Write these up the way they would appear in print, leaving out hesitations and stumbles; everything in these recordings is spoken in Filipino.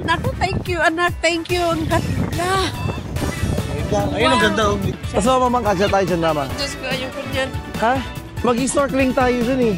Naku, thank you anak, thank you. Ang ganda. Ayun, ang ganda. Kasama mamang kasya tayo dyan, mama. Diyos ko, ayoko dyan. Ha? Mag-snorkeling tayo dyan eh.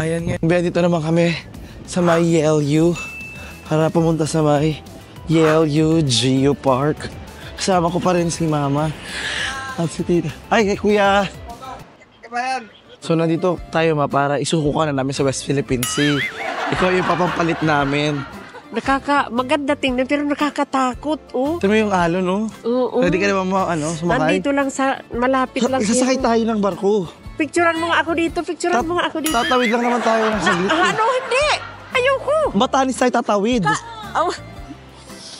Ayan nga. Dito naman kami sa may YLU para pumunta sa may YLU Geo Park. Kasama ko pa rin si mama at si tita. Ay, kuya! So nandito tayo para isuko ka na namin sa West Philippine Sea. Ikaw yung papampalit namin. Maganda tingnan pero nakakatakot, oh. Ito mo yung alon, no? Oo. Pwede ka naman sumakay? Nandito lang sa, malapit lang. Isasakay tayo ng barko. Picturean mo nga ako dito, Tatawid lang naman tayo ng saglit. Ano, hindi! Ayoko! Batanes tayo tatawid.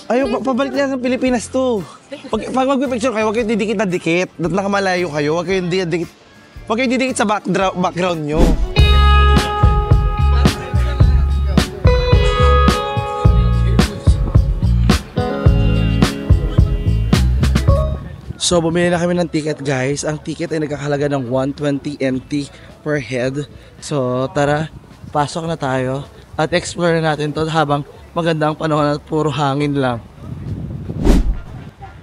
Ayaw, pabalik na ng Pilipinas to. Pag magpipicture kayo, huwag kayong didikit na dikit. Dapat nakamalayo kayo, huwag kayong didikit sa background nyo. So, bumili na kami ng ticket, guys. Ang ticket ay nagkakahalaga ng 120 NT per head. So, tara, pasok na tayo at explore na natin to habang maganda ang panahon at puro hangin lang.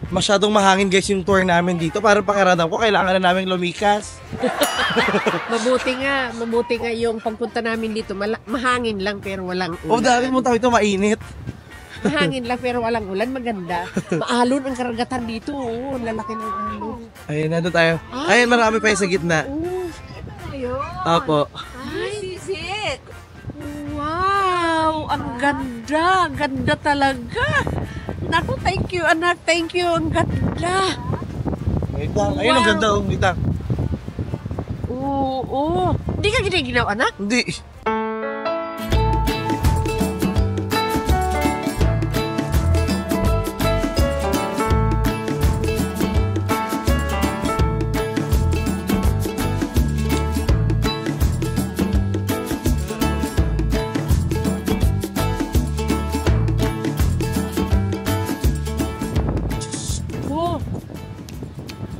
Masyadong mahangin, guys, yung tour namin dito. Para pakiramdam ko, kailangan na namin lumikas. Mabuti nga yung pagpunta namin dito. Mahangin lang pero walang ulan. O, dahil mo tayo ito mainit. Mahangin lang pero walang ulan, maganda. Maalon ang karagatan dito, oh. Lalaki ng alon. Ayun, nandun tayo. Ayun, marami pa yung sa gitna. Ayun. Opo. Ay, this is it. Wow, ang ganda. Ganda talaga. Naku, thank you anak, thank you. Ang ganda. Ayun, ang ganda. Oo. Hindi ka ginaginaw, anak? Hindi.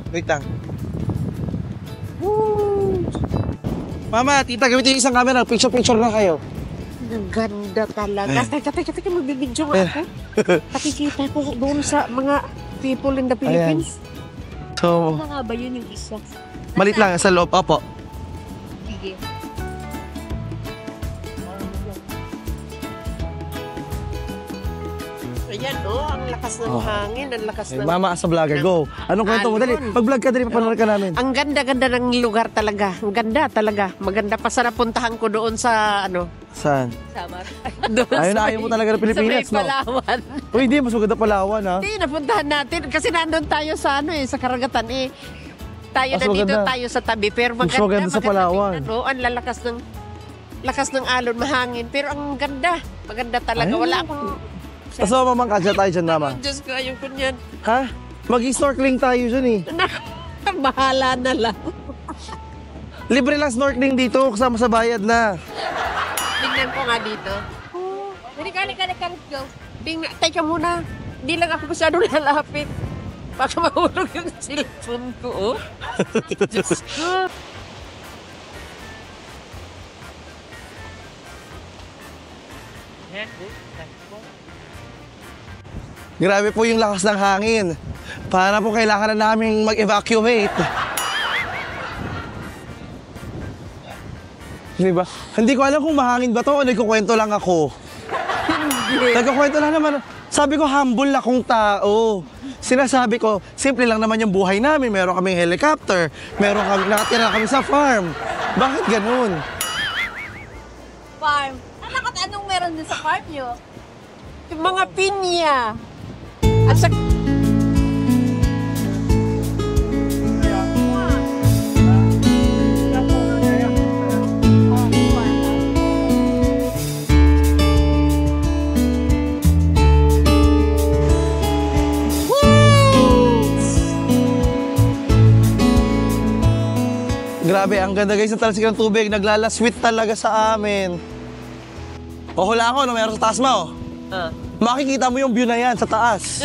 Wait lang. Mama, tita, gamitin yung isang camera. Picture na kayo. Ang ganda talaga. Teka, magbibidyo nga ako. Nakikita ko doon sa mga people in the Philippines. So, ano nga ba yun yung isa? malit lang sa loob. Opo. Sige. Ayan, ang lakas ng hangin, ang lakas ng... Mama, sa vlogger, go. Anong kwento mo? Dali, mag-vlog ka, dali, papanood ka namin. Ang ganda-ganda ng lugar talaga. Ang ganda talaga. Maganda pa sa napuntahan ko doon sa, Saan? Samar. Ayaw mo talaga ng Pilipinas, no? Sa may Palawan. Uy, hindi, mas maganda Palawan, ha? Hindi, napuntahan natin. Kasi nandun tayo sa, sa karagatan, Tayo na dito, tayo sa tabi. Pero maganda sa Palawan. Ang lakas ng alon, mahangin. Pero ang ganda. Maganda talaga. Wala akong... Kasama mamang kasya tayo dyan, mama. Diyos ko, ayoko niyan. Ha? Mag-snorkeling tayo dyan eh. Bahala na lang. Libre lang snorkeling dito, kasama sa bayad na. Tingnan ko nga dito. Halika, let's go. Teka muna. Hindi lang ako masyado lalapit. Baka mahulog yung cellphone ko, Diyos ko. Grabe po yung lakas ng hangin. Para po kailangan na naming mag-evacuate. Diba? Hindi ko alam kung mahangin ba to o nagkukwento lang ako. Nagkukwento lang naman. Sabi ko, humble akong tao. Sinasabi ko, simple lang naman yung buhay namin. Meron kaming helicopter. Nakatira kami sa farm. Bakit ganun? Farm? Anong meron din sa farm nyo? Yung mga pinya. At sa... Grabe, ang ganda guys ng talsik ng tubig. Naglalaswit talaga sa amin. O hula ako, no? Meron sa taas mo. Makikita mo yung view na yan sa taas.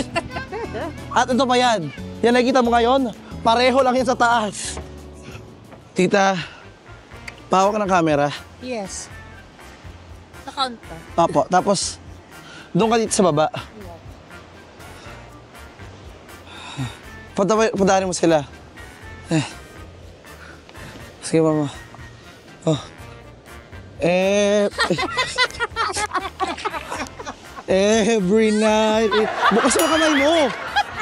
At ito pa yan. Yan nakikita mo ngayon, pareho lang yan sa taas. Tita, pahawak ng camera. Yes. Nakaunt ka. Opo, tapos doon ka dito sa baba. Padarin mo sila. Sige, mama. Oh. Every night. Bukas mo kamay mo.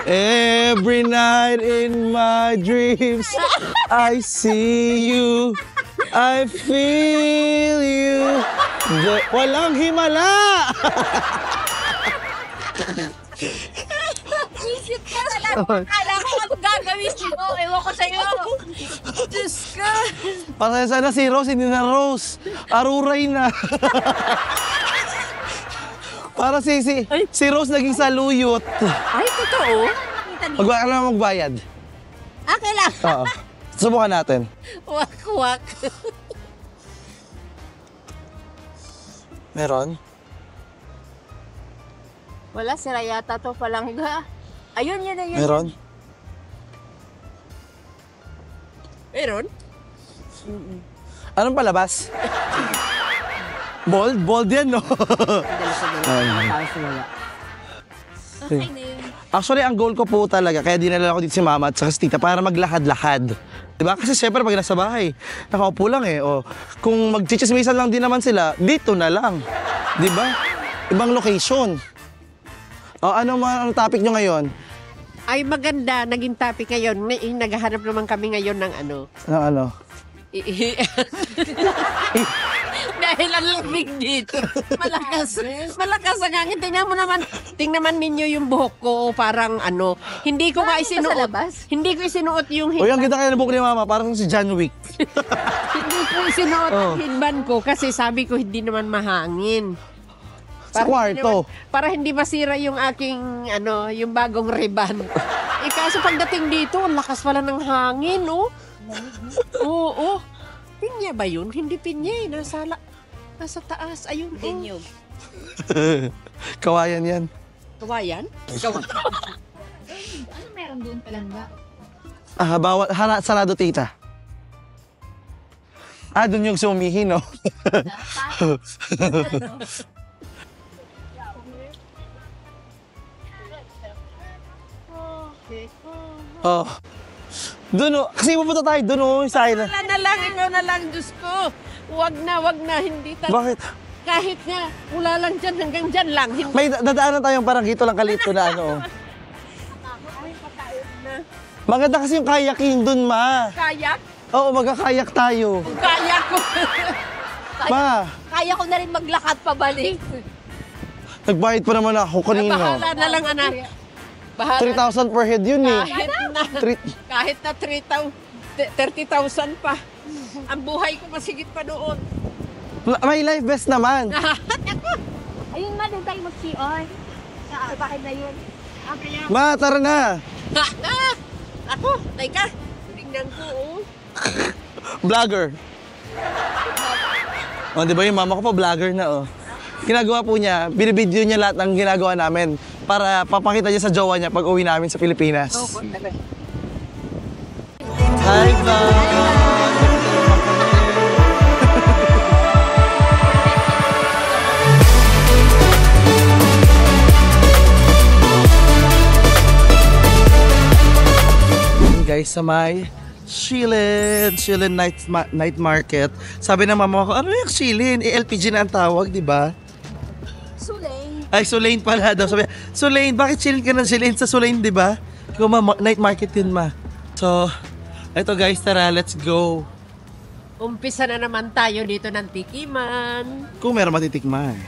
Every night in my dreams, I see you. I feel you. Walang himala. Isip ka na lang. Akala ko ano gagawin mo. Ewan ko sa'yo. Diyos ka. Pasensya na si Rose, hindi na Rose. Aruray na. Para si Rose naging saluyot. Ay, totoo? Ka na magbayad. Kailangan. Oo. Subukan natin. Wak-wak. Meron? Wala, sira yata to palangga. Ayun, yun na yun. Meron? Meron? Anong palabas? Bold? Bold yan, no? Okay na yun. Actually, ang goal ko po talaga, kaya dinala ko dito si mama at saka si tita para maglakad-lakad. Diba? Kasi syempre pag nasa bahay, nakaupo lang eh. O, kung magchichismisan lang din naman sila, dito na lang. Diba? Ibang location. O, anong topic nyo ngayon? Ay, maganda. Naging topic ngayon. Naghahanap naman kami ngayon ng ano. Ano? Dahil ang lamig dito. Malakas ang hangin. Tingnan ninyo yung buhok ko. Parang ano. Hindi ko nga isinuot. Sa labas? Hindi ko isinuot yung O, yung kita kayo na buhok ni mama, parang si John Wick. Hindi ko isinuot yung headband ko kasi sabi ko hindi naman mahangin. Sa kwarto. Para hindi masira yung aking, ano, yung bagong ribbon. Kaso pagdating dito, ang lakas pala ng hangin, oh. Oo. Pinya ba yun? Hindi pinya eh. Nasa taas. Ayun, oh. Kawayan yan. Kawayan? Ano meron doon palangga? Bawal. Sarado, tita. Doon yung sumihi, no? Oh. Doon, oh. Kasi pupunta tayo doon, oh. Sa island. Wala na lang, ikaw na lang, Diyos ko. Wag na, hindi talaga. Bakit? Kahit nga, mula lang dyan hanggang dyan lang. Hindi. May dadaanan tayong parang gito lang kalito na ano, oh. Maganda kasi yung kayaking doon, ma. Kayak? Oo, magkakayak tayo. Kayak ko. Ma, Kaya ko na rin maglakad pabalik. nagbayad pa naman ako kanina. Bahala na lang, anak. Bahala. 3,000 per head yun, eh. Kahit na 30,000 pa. Ang buhay ko masigit pa doon. May life vest naman. Ayun ma, doon tayo mag-CR. Sa bakit na yun? Kaya, Ma, tara na. ako, teka. Tingnan ko, oh. Vlogger. Oh, di ba yung mama ko pa vlogger na, oh. Ginagawa po niya, binibideo niya lahat ng ginagawa namin para papakita niya sa jowa niya pag uwi namin sa Pilipinas. Hi, vlog! Guys, sa may Shilin night market. Sabi ng mama ko, ano yung Shilin? LPG na ang tawag, di ba? Sulay. Ay, Sulain pala daw. Sabi, Sulain, bakit Shilin ka ng Shilin sa Sulain, di ba? Ikaw, ma, night market yun, ma. So, eto guys, tara, let's go. Umpisa na naman tayo dito ng tikiman. Kung meron matitikman.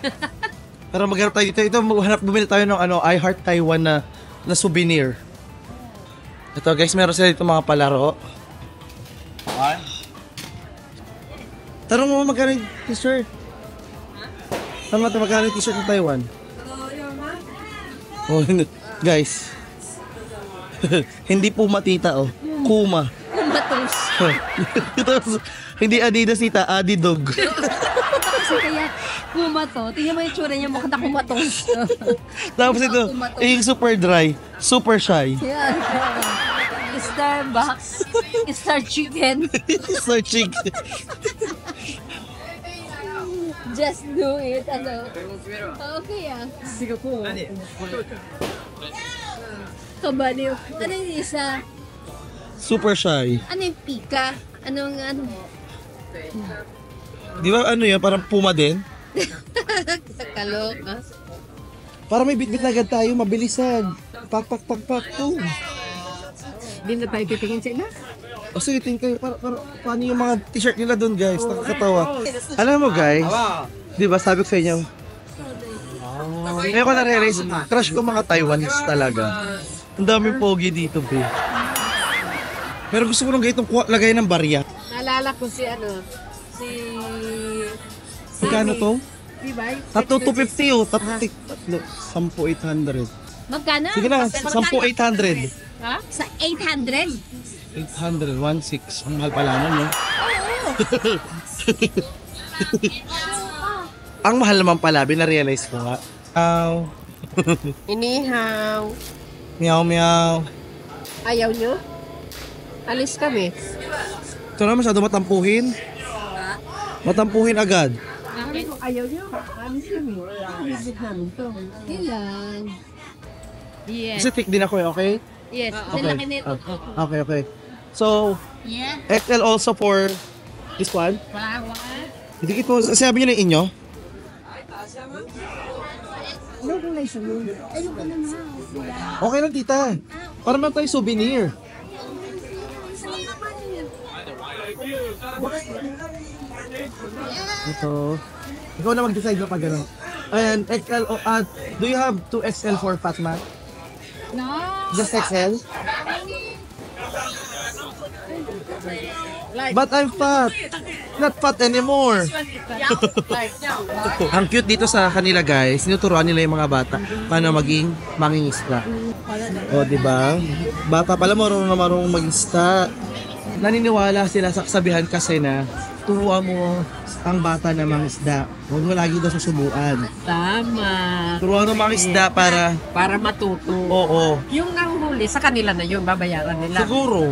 Pero maghanap tayo dito. Ito, bumili tayo ng I Heart Taiwan na souvenir. Ito guys, meron sila dito mga palaro. Tarong mo magkano yung t-shirt? Tama ito magkano yung t-shirt ng Taiwan? Oh, guys. Hindi po matita, oh. Kuma. Pumatos. Tapos, hindi Adidas ita, Adidog. Kasi kaya pumato. Tingnan mo yung tsura niya, mukhang na kumatos. Tapos ito, yung super dry, super shy. Yan. Starbucks. Star Chicken. Searching. Just do it. Ano? Okay ah. Kabaliw. Ano yung isa? Super shy. Ano yung pika? Anong ano? Di ba ano yan, parang puma din? Kaloka. Para may bitbit na agad tayo, mabilisan. Pak. Boom. Hindi na tayo titingin sa ina. O sige, tingin kayo, paano yung mga t-shirt nila doon guys, nakakatawa. Alam mo guys, di ba sabi ko sa inyo, ngayon ko na-realize, crush ko mga Taiwanese talaga. Ang daming pogi dito, be. Pero gusto ko nung ganitong lagay ng barya. Naalala ko si ano, si... Magkano to? Diba? Tatlo 250 oh, tatlo, 10,800. Magkano? Sige na, 10,800. Ha? Sa 800? 800, 1,600. Ang mahal pala nun, no? Ang mahal naman pala, binarealize ko nga. Meow. Inihaw. Meow. Ayaw nyo? Alis kami. Ito na masyado matampuhin. Matampuhin agad. Ayaw nyo? Alis kami. Visit namin to. Kailan? Yes. Kasi thick din ako eh, okay? Yes. Okay. Nalaki nito. Okay. So, Yeah. XL also for this one. Wow. Hindi ito, sabi niyo na yung inyo? Ano kung nais mo? Ayun ka naman. Okay lang tita. Para naman tayo souvenir. Ito. Ikaw na mag-decide na pag gano'n. And XL, do you have 2XL for Fatma? No. Just XL? But I'm fat. Not fat anymore. Ang cute dito sa kanila guys, tinuturuan nila yung mga bata paano maging mangingisda. O, di ba? Bata pala marunong mangingisda. Naniniwala sila sa kasabihan kasi na turuan mo ang bata na mangisda. Huwag mo lagi daw susubuan. Tama. Turuan mo mangisda para... Para matuto. Oo. Yung nanghuli, sa kanila na yun, babayaran nila. Siguro.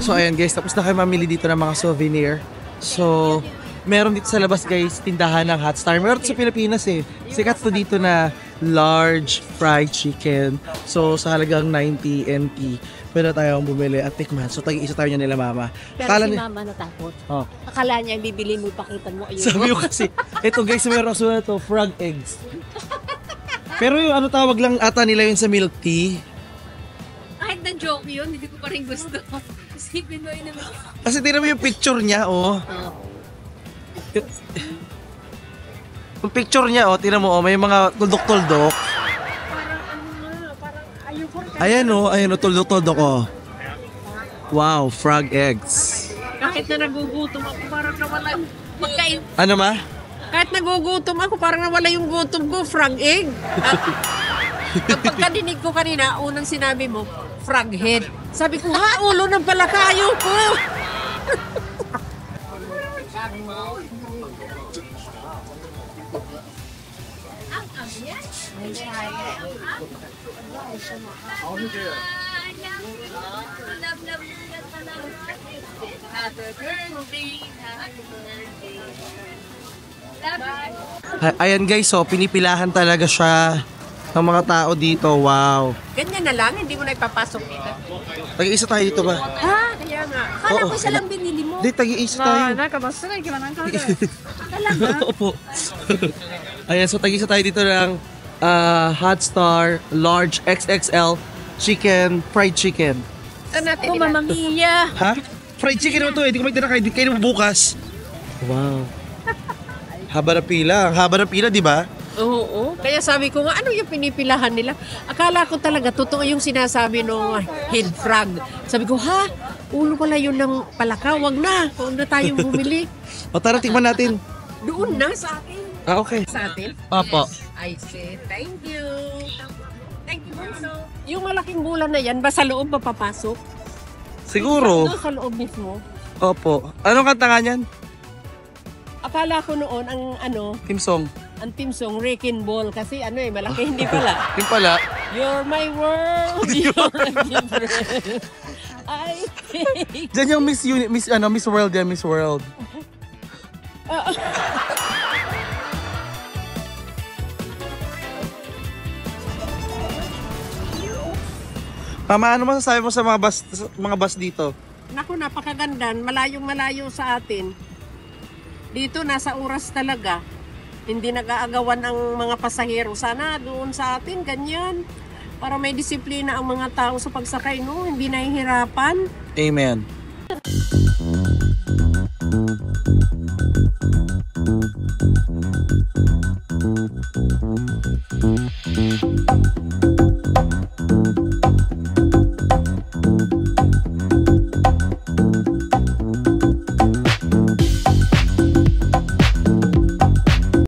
So ayan guys, tapos na kayo mamili dito ng mga souvenir. So, meron dito sa labas guys, tindahan ng Hot Star. Meron sa Pilipinas eh. Sikat to dito na large fried chicken. So, sa halagang 90 NT, pwede tayong bumili at tikman. So, tag-isa tayo niya nila mama. Pero Akala si ni- mama natakot. Oh. Akala niya bibili mo, pakitan mo. Ayun. Sabi ko kasi, ito guys, meron ako na to, frog eggs. Pero yung ano tawag lang ata nila yun sa milk tea. Kahit na joke yun, hindi ko pa rin gusto. Kasi Pinoy naman. Kasi tingnan mo yung picture niya, oh. Yung picture niya, oh, tingnan mo, oh, may mga tuldok-tuldok. Ayan, oh, tuldok-tuldok, oh. Wow, frog eggs. Kahit na nagugutom ako, parang nawala yung pagkain. Ano ma? Kahit nagugutom ako, parang nawala yung gutom ko, frog egg. Kapag kadinig ko kanina, unang sinabi mo, frog head. Sabi ko, ha, ulo ng palakayo ko. Ayan guys, so pinipilahan talaga siya ng mga tao dito. Wow. Ganyan na lang, hindi mo na ipapasok dito. Tag-iisa tayo dito ba? Ha? Kaya nga. Akala Oo. ko siya lang binili mo. Di, tag-iisa tayo. Nakabasa na, gimana ka Talaga? Opo. Ayan, so tag-isa tayo dito ng Hot Star Large XXL Fried Chicken. Natin Ako, Mamang Iya. Ha? Fried chicken mo to eh. Di ko magtira kayo. Di kayo bukas. Wow. Haba ng pila. Ang haba ng pila, di ba? Oo. Kaya sabi ko nga, ano yung pinipilahan nila? Akala ko talaga, totoo yung sinasabi ng head frog. Sabi ko, ha? Ulo pala yun ng palaka. Wag na. Huwag na tayong bumili. O tara, tikman natin. Doon na sa atin. Ah, okay. Sa atin? Opo. I say, thank you. Thank you, Bunso. Yung malaking bulan na yan, ba sa loob mapapasok? Siguro. Doon sa loob mismo. Opo. Anong kanta nga niyan? Akala ko noon Team song. ang team song Wrecking Ball kasi malaki hindi pala. Yung pala. You're my world, you're my giver. I think. Diyan yung Miss World yan, Miss World. Mama, ano masasabi mo sa mga bus dito? Naku, napakaganda. Malayong-malayo sa atin. Dito, nasa oras talaga. Hindi nag-aagawan ang mga pasahero. Sana doon sa atin, ganyan. Para may disiplina ang mga tao sa pagsakay, no? Hindi nahihirapan. Amen.